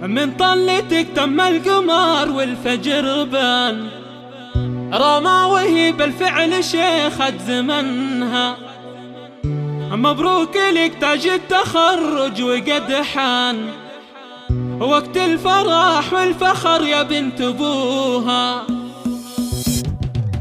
من طلتك تم القمر والفجر بان، رماوه بالفعل شيخة زمنها. مبروك لك تاج التخرج وقد حان، وقت الفرح والفخر يا بنت ابوها.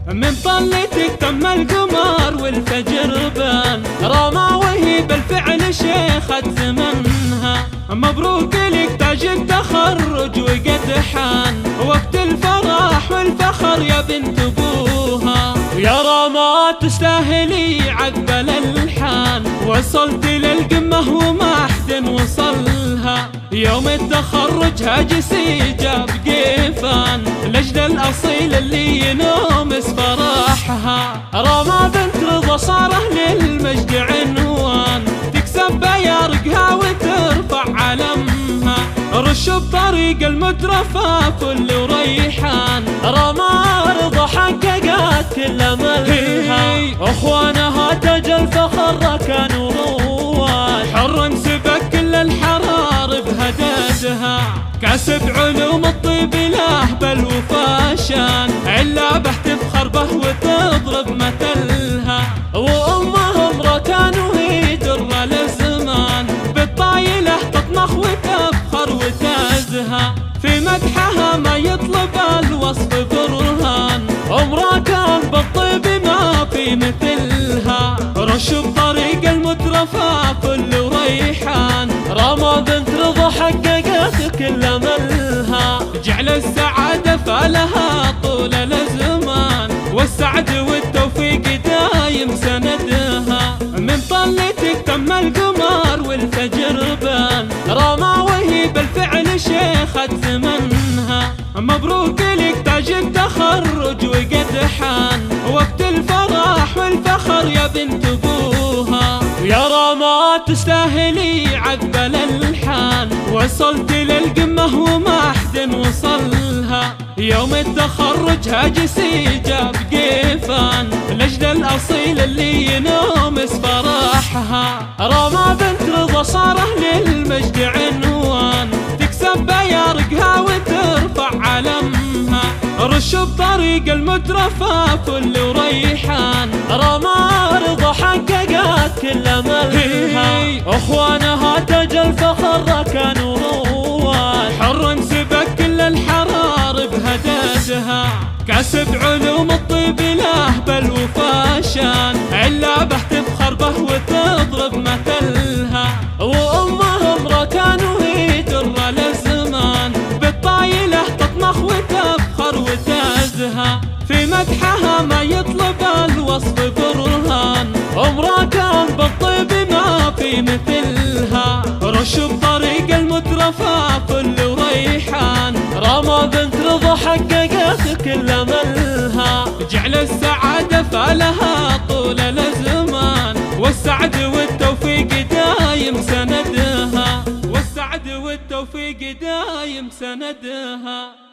من طلتك تم القمر والفجر بان، رماوه بالفعل شيخة زمنها. مبروك لك تاج التخرج وقد حان، وقت الفرح والفخر يا بنت ابوها. يا رما تستاهلي عقبال الحان، وصلت للقمة وما حد وصلها. يوم التخرج هاجسي جاب قيفان، لجد الأصيل اللي ينومس فرحها. رما بنت رضا صار أهل المجد عنوان، تكسب بيارقها وترفع علمها. رش بطريق المترفة فل وريحان، رما رضا حققت كل أملها. أخوانها تاج الفخر كانوا رواد، حر سبق كل الحرار بهددها. كاسب علوم الطيب له بالوفاشان، علابه تفخر به وتضرب مثلها. وأمهم ركان وهي درة للزمان، بالطايلة تطنخ وتفخر وتازها. في مدحها ما يطلب الوصف برهان، ركان بالطيب ما في مثلها. رش بطريق المترفة فل وريحان، رما بنت رضا حققت كل أملها. جعل السعادة فلها طول الزمان، والسعد والتوفيق دايم سندها. من طلتك تم القمر والفجر بان، رماوه بالفعل شيخة زمنها. مبروك لك تاج التخرج وقد حان، وقت الفرح والفخر يا بنت ابوها. يا رما تستاهلي عقبال الحان، وصلت للقمة وما حد وصلها. يوم التخرج هاجسي جاب قيفان، لجد الأصيل اللي ينومس فرحها. رما بنت رضا صار أهل المجد عنوان، تكسب بيارقها وترفع علمها. رش بطريق المترفة فل وريحان، رما رضا حققت كل أملها. أخوانها تاج الفخر كانوا رواد، حر سبق كل الحرار بهددها. كاسب علوم الطيب له بالوفاشان، علابه تفخر به وتضرب مثلها. وأمهم ركان وهي درة للزمان، بالطايلة تطنخ وتفخر وتازها. في مدحها ما يطلب الوصف برهان، ركان بالطيب ما في مثلها. رش بطريق المترفة فل وريحان، رما بنت رضا حققت كل أملها. جعل السعادة فلها طول الزمان، والسعد والتوفيق دايم سندها. والسعد والتوفيق دايم سندها.